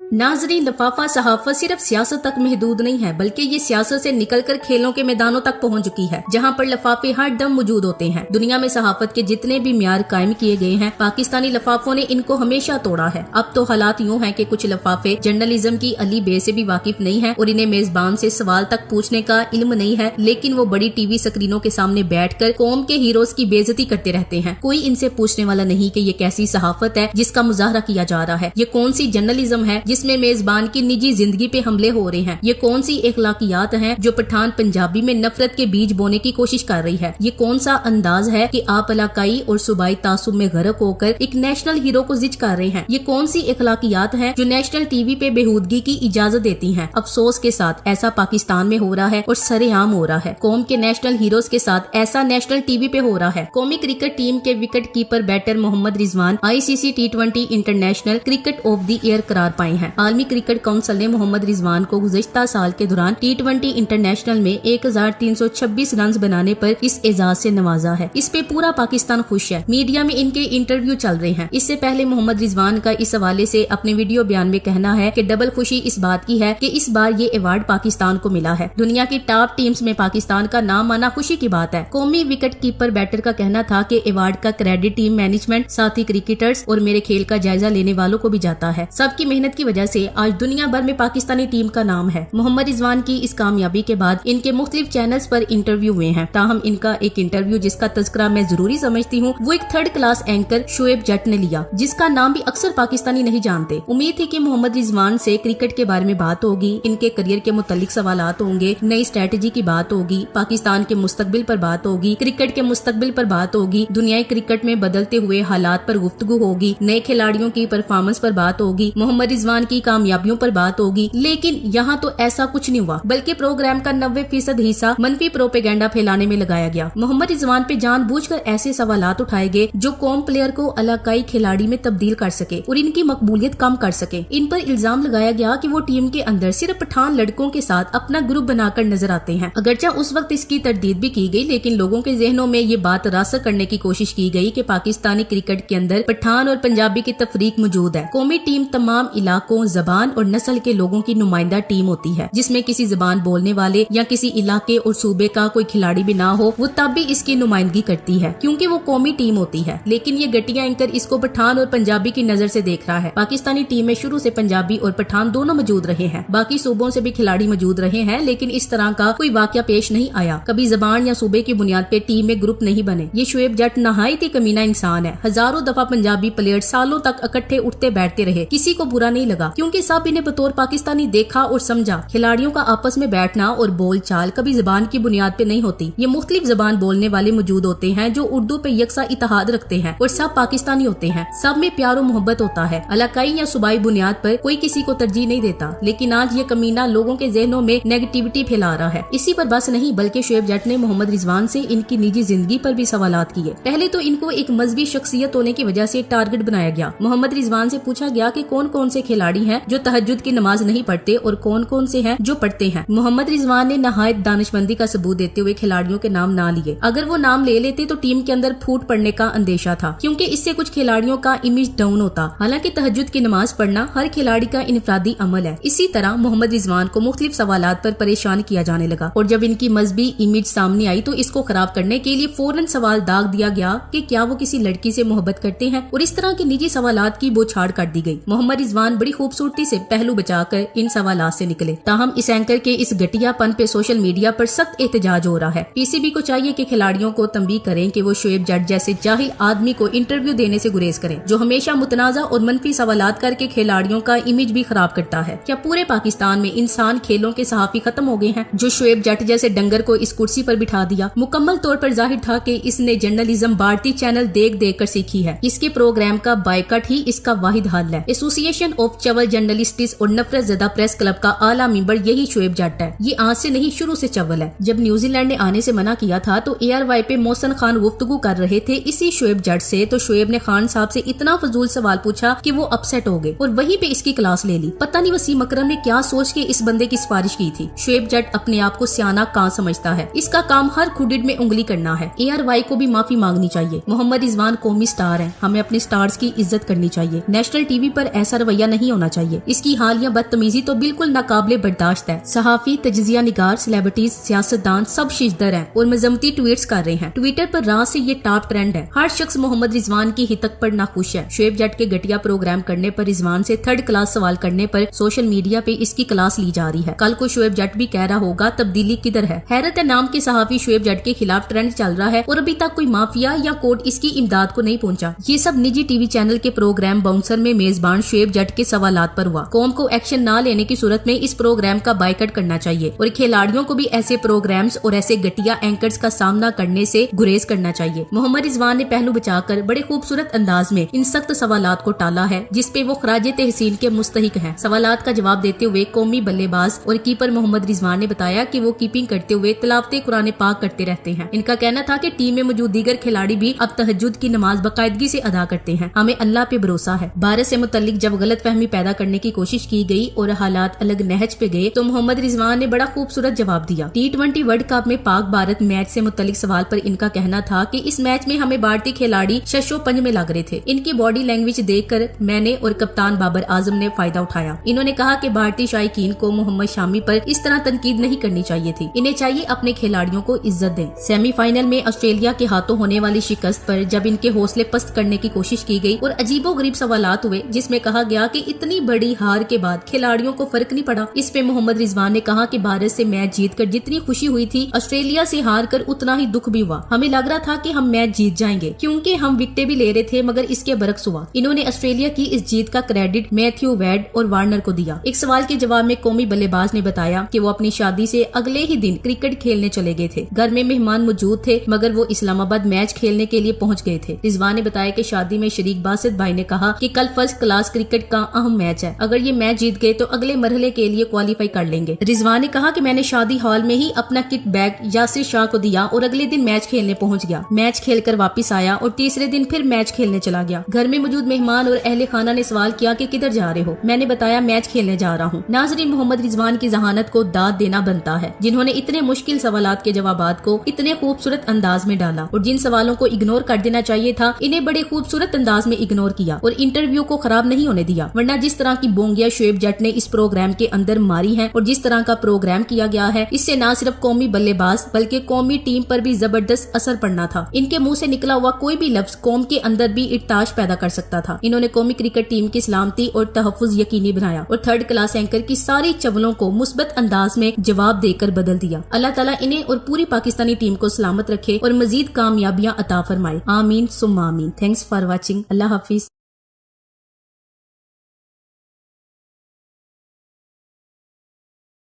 नाजरीन, लफाफा सहाफत सिर्फ सियासत तक महदूद नहीं है, बल्कि ये सियासत से निकलकर खेलों के मैदानों तक पहुंच चुकी है, जहां पर लफाफे हर दम मौजूद होते हैं। दुनिया में सहाफत के जितने भी म्यार कायम किए गए हैं, पाकिस्तानी लफाफों ने इनको हमेशा तोड़ा है। अब तो हालात यूं हैं कि कुछ लफाफे जर्नलिज्म की अली बे से भी वाकिफ नहीं है और इन्हें मेजबान से सवाल तक पूछने का इल्म नहीं है, लेकिन वो बड़ी टीवी स्क्रीनों के सामने बैठकर कौम के हीरोज की बेइज्जती करते रहते हैं। कोई इनसे पूछने वाला नहीं कि ये कैसी सहाफत है जिसका मुजाहरा किया जा रहा है, ये कौन सी जर्नलिज्म है जिसमें मेजबान की निजी जिंदगी पे हमले हो रहे हैं, ये कौन सी इखलाकियात हैं जो पठान पंजाबी में नफरत के बीज बोने की कोशिश कर रही है, ये कौन सा अंदाज है कि आप इलाकाई और सूबाई तासुब में गर्क होकर एक नेशनल हीरो को जिच कर रहे हैं, ये कौन सी इखलाकियात हैं जो नेशनल टीवी पे बेहूदगी की इजाजत देती हैं। अफसोस के साथ ऐसा पाकिस्तान में हो रहा है और सरेआम हो रहा है। कौम के नेशनल हीरोज के साथ ऐसा नेशनल टीवी पे हो रहा है। कौमी क्रिकेट टीम के wicketkeeper batter Mohammad Rizwan ICC T20 international cricket of the year करार पाए हैं। आलमी क्रिकेट काउंसिल ने मोहम्मद रिजवान को गुज़िश्ता साल के दौरान T20 इंटरनेशनल में 1326 रन बनाने पर इस एजाज से नवाजा है। इस पे पूरा पाकिस्तान खुश है। मीडिया में इनके इंटरव्यू चल रहे हैं। इससे पहले मोहम्मद रिजवान का इस हवाले से अपने वीडियो बयान में कहना है कि डबल खुशी इस बात की है कि इस बार ये अवार्ड पाकिस्तान को मिला है। दुनिया की टॉप टीम्स में पाकिस्तान का नाम आना खुशी की बात है। कौमी विकेट कीपर बैटर का कहना था कि अवार्ड का क्रेडिट टीम मैनेजमेंट, साथी क्रिकेटर्स और मेरे खेल का जायजा लेने वालों को भी जाता है। सबकी मेहनत की वजह से आज दुनिया भर में पाकिस्तानी टीम का नाम है। मोहम्मद रिजवान की इस कामयाबी के बाद इनके मुख्तलिफ चैनल्स पर इंटरव्यू हुए हैं। ताहम इनका एक इंटरव्यू जिसका तज़किरा मैं जरूरी समझती हूँ, वो एक थर्ड क्लास एंकर शोएब जट ने लिया, जिसका नाम भी अक्सर पाकिस्तानी नहीं जानते। उम्मीद थी कि मोहम्मद रिजवान से क्रिकेट के बारे में बात होगी, इनके करियर के मुतालिक सवालात होंगे, नई स्ट्रेटेजी की बात होगी, पाकिस्तान के मुस्तकबिल पर बात होगी, क्रिकेट के मुस्तकबिल पर बात होगी, दुनियाई क्रिकेट में बदलते हुए हालात पर गुफ्तगू होगी, नए खिलाड़ियों की परफॉर्मेंस पर बात होगी, मोहम्मद रिजवान की कामयाबियों पर बात होगी। लेकिन यहाँ तो ऐसा कुछ नहीं हुआ, बल्कि प्रोग्राम का 90% हिस्सा मनफी प्रोपेगेंडा फैलाने में लगाया गया। मोहम्मद रिजवान पे जानबूझकर ऐसे सवालात उठाए गए जो कौम प्लेयर को इलाकाई खिलाड़ी में तब्दील कर सके और इनकी मकबूलियत कम कर सके। इन पर इल्जाम लगाया गया कि वो टीम के अंदर सिर्फ पठान लड़कों के साथ अपना ग्रुप बनाकर नजर आते हैं। अगरचे उस वक्त इसकी तरदीद भी की गई, लेकिन लोगों के जहनों में ये बात रासख करने की कोशिश की गई कि पाकिस्तानी क्रिकेट के अंदर पठान और पंजाबी की तफरीक मौजूद है। कौमी टीम तमाम इलाकों, जबान और नस्ल के लोगों की नुमाइंदा टीम होती है, जिसमें किसी जबान बोलने वाले या किसी इलाके और सूबे का कोई खिलाड़ी भी ना हो, वो तब भी इसकी नुमाइंदगी करती है क्योंकि वो कौमी टीम होती है। लेकिन ये घटिया एंकर इसको पठान और पंजाबी की नजर से देख रहा है। पाकिस्तानी टीम में शुरू से पंजाबी और पठान दोनों मौजूद रहे हैं, बाकी सूबों से भी खिलाड़ी मौजूद रहे हैं, लेकिन इस तरह का कोई वाकया पेश नहीं आया। कभी जबान या सूबे की बुनियाद पे टीम में ग्रुप नहीं बने। ये शोएब जट नहायत ही कमीना इंसान है। हजारों दफा पंजाबी प्लेयर सालों तक इकट्ठे उठते बैठते रहे, किसी को बुरा नहीं लगा क्योंकि सब इन्हें बतौर पाकिस्तानी देखा और समझा। खिलाड़ियों का आपस में बैठना और बोल चाल कभी जबान की बुनियाद पे नहीं होती। ये मुख्तलिफ जबान बोलने वाले मौजूद होते हैं जो उर्दू पे यकसा इत्तेहाद रखते हैं और सब पाकिस्तानी होते हैं। सब में प्यार और मोहब्बत होता है। इलाकाई या सूबाई बुनियाद पर कोई किसी को तरजीह नहीं देता, लेकिन आज ये कमीना लोगों के जहनों में नेगेटिविटी फैला रहा है। इसी पर बस नहीं, बल्कि शोएब जट ने मोहम्मद रिजवान से इनकी निजी जिंदगी पर भी सवालात किए। पहले तो इनको एक मजहबी शख्सियत होने की वजह से टारगेट बनाया गया। मोहम्मद रिजवान से पूछा गया कि कौन कौन से खिलाड़ी हैं जो तहज्जुद की नमाज नहीं पढ़ते और कौन कौन से हैं जो पढ़ते हैं। मोहम्मद रिजवान ने नहायत दानिशमंदी का सबूत देते हुए खिलाड़ियों के नाम ना लिए। अगर वो नाम ले लेते तो टीम के अंदर फूट पड़ने का अंदेशा था, क्योंकि इससे कुछ खिलाड़ियों का इमेज डाउन होता। हालांकि तहज्जुद की नमाज पढ़ना हर खिलाड़ी का इनफरादी अमल है। इसी तरह मोहम्मद रिजवान को मुख्तलिफ सवालात पर परेशान किया जाने लगा और जब इनकी मजहबी इमेज सामने आई तो इसको खराब करने के लिए फौरन सवाल दाग दिया गया कि क्या वो किसी लड़की से मोहब्बत करते हैं, और इस तरह के निजी सवालात की बौछार कर दी गई। मोहम्मद रिजवान बड़ी खूबसूरती से पहलू बचाकर इन सवालात से निकले। ताहम इस एंकर के इस घटियापन पे सोशल मीडिया पर सख्त एहतजाज हो रहा है। PCB को चाहिए कि खिलाड़ियों को तंबीह करें कि वो शोएब जट जैसे जाहिल आदमी को इंटरव्यू देने से गुरेज करें, जो हमेशा मुतनाज़ा और मनफी सवालात करके खिलाड़ियों का इमेज भी खराब करता है। क्या पूरे पाकिस्तान में इंसान खेलों के सहाफी खत्म हो गए हैं? जो शोएब जट जैसे डंगर को इस कुर्सी पर बिठा दिया, मुकम्मल तौर पर जाहिर था कि इसने जर्नलिज्म भारतीय चैनल देख देख कर सीखी है। इसके प्रोग्राम का बायकॉट ही इसका वाहिद हल है। एसोसिएशन ऑफ चवल जर्नलिस्ट्स और नफरत ज़दा प्रेस क्लब का आला मेंबर यही शोएब जट है। ये आज से नहीं, शुरू से चवल है। जब न्यूजीलैंड ने आने से मना किया था तो ARY पे मोहसन खान गुफ्तगू कर रहे थे इसी शोएब जट से, तो शोएब ने खान साहब से इतना फजूल सवाल पूछा कि वो अपसेट हो गए और वहीं पे इसकी क्लास ले ली। पता नहीं वसीम अकरम ने क्या सोच के इस बंदे की सिफारिश की थी। शोएब जट अपने आप को सियाना कहाँ समझता है। इसका काम हर खुडिड में उंगली करना है। ARY को भी माफी मांगनी चाहिए। मोहम्मद रिजवान कौमी स्टार है, हमें अपने स्टार्स की इज्जत करनी चाहिए। नेशनल टीवी पर ऐसा रवैया नहीं होना ہونا چاہیے। اس کی حالیہ بدتمیزی تو بالکل ناقابل برداشت ہے۔ صحافی، تجزیہ نگار، سیلیبریٹیز، سیاستدان سب ششدر ہیں اور مذمتی ٹویٹس کر رہے ہیں۔ ٹویٹر پر رات سے یہ ٹاپ ٹرینڈ ہے۔ ہر شخص محمد رضوان کی ہتک پر ناخوش ہے۔ شعیب جٹ کے گھٹیا پروگرام کرنے پر رضوان سے تھرڈ کلاس سوال کرنے پر سوشل میڈیا پہ اس کی کلاس لی جا رہی ہے۔ کل کو شعیب جٹ بھی کہہ رہا ہوگا تبدیلی کدھر ہے۔ حیرت نام کے صحافی شعیب جٹ کے خلاف ٹرینڈ چل رہا ہے اور ابھی تک کوئی مافیا یا کورٹ اس کی امداد کو نہیں پہنچا۔ یہ سب نجی ٹی وی چینل کے پروگرام باؤنسر میں میزبان شعیب جٹ کے سوالات پر ہوا۔ قوم کو ایکشن نہ لینے کی صورت میں اس پروگرام کا بائیکاٹ کرنا چاہیے اور کھلاڑیوں کو بھی ایسے پروگرامز اور ایسے گھٹیا اینکرز کا سامنا کرنے سے گریز کرنا چاہیے۔ محمد رضوان نے پہلو بچا کر بڑے خوبصورت انداز میں ان سخت سوالات کو ٹالا ہے جس پہ وہ خراج تحسین کے مستحق ہیں۔ سوالات کا جواب دیتے ہوئے قومی بلے باز اور کیپر محمد رضوان نے بتایا کہ وہ کیپنگ کرتے ہوئے تلاوت قرآن پاک کرتے رہتے ہیں۔ ان کا کہنا تھا کہ ٹیم میں موجود دیگر کھلاڑی بھی اب تہجد کی نماز باقاعدگی سے ادا کرتے ہیں۔ ہمیں اللہ پہ بھروسہ ہے۔ بھارت سے متعلق جب غلط فہمی پیدا کرنے کی کوشش کی گئی اور حالات الگ نہج پہ گئے تو محمد رضوان نے بڑا خوبصورت جواب دیا۔ T20 ورلڈ کپ میں پاک بھارت میچ سے متعلق سوال پر ان کا کہنا تھا کہ اس میچ میں ہمیں بھارتی کھلاڑی ششو پنج میں لگ رہے تھے۔ ان کی باڈی لینگویج دیکھ کر میں نے اور کپتان بابر اعظم نے فائدہ اٹھایا۔ انہوں نے کہا کہ بھارتی شائقین کو محمد شامی پر اس طرح تنقید نہیں کرنی چاہیے تھی۔ انہیں چاہیے اپنے کھلاڑیوں کو عزت دیں۔ سیمی فائنل میں آسٹریلیا کے ہاتھوں ہونے والی شکست پر جب ان کے حوصلے پست کرنے کی کوشش کی گئی اور عجیب و غریب سوالات ہوئے جس میں کہا گیا کہ اتنی بڑی ہار کے بعد کھلاڑیوں کو فرق نہیں پڑا، اس پہ محمد رضوان نے کہا کہ بھارت سے میچ جیت کر جتنی خوشی ہوئی تھی آسٹریلیا سے ہار کر اتنا ہی دکھ بھی ہوا۔ ہمیں لگ رہا تھا کہ ہم میچ جیت جائیں گے کیونکہ ہم وکٹیں بھی لے رہے تھے مگر اس کے برعکس ہوا۔ انہوں نے آسٹریلیا کی اس جیت کا کریڈٹ میتھیو ویڈ اور وارنر کو دیا۔ ایک سوال کے جواب میں قومی بلے باز نے بتایا کہ وہ اپنی شادی سے اگلے ہی دن کرکٹ کھیلنے چلے گئے تھے۔ گھر میں مہمان موجود تھے مگر وہ اسلام آباد میچ کھیلنے کے لیے پہنچ گئے تھے۔ رضوان نے بتایا کہ شادی میں شریک باسط بھائی نے کہا کہ کل فرسٹ کلاس کرکٹ کا اہم میچ ہے، اگر یہ میچ جیت گئے تو اگلے مرحلے کے لیے کوالیفائی کر لیں گے۔ رضوان نے کہا کہ میں نے شادی ہال میں ہی اپنا کٹ بیگ یاسر شاہ کو دیا اور اگلے دن میچ کھیلنے پہنچ گیا۔ میچ کھیل کر واپس آیا اور تیسرے دن پھر میچ کھیلنے چلا گیا۔ گھر میں موجود مہمان اور اہل خانہ نے سوال کیا کہ کدھر جا رہے ہو؟ میں نے بتایا میچ کھیلنے جا رہا ہوں۔ ناظرین، محمد رضوان کی ذہانت کو داد دینا بنتا ہے جنہوں نے اتنے مشکل سوالات کے جوابات کو اتنے خوبصورت انداز میں ڈالا اور جن سوالوں کو اگنور کر دینا چاہیے تھا انہیں بڑے خوبصورت انداز میں اگنور کیا اور انٹرویو کو خراب نہیں ہونے دیا، ورنہ جس طرح کی بونگیا شعیب جٹ نے اس پروگرام کے اندر ماری ہیں اور جس طرح کا پروگرام کیا گیا ہے اس سے نہ صرف قومی بلے باز بلکہ قومی ٹیم پر بھی زبردست اثر پڑنا تھا۔ ان کے منہ سے نکلا ہوا کوئی بھی لفظ قوم کے اندر بھی ارتعاش پیدا کر سکتا تھا۔ انہوں نے قومی کرکٹ ٹیم کی سلامتی اور تحفظ یقینی بنایا اور تھرڈ کلاس اینکر کی ساری چولوں کو مثبت انداز میں جواب دے کر بدل دیا۔ اللہ تعالیٰ انہیں اور پوری پاکستانی ٹیم کو سلامت رکھے اور مزید کامیابیاں عطا فرمائے۔ آمین ثم آمین۔ Thanks for watching. اللہ حافظ۔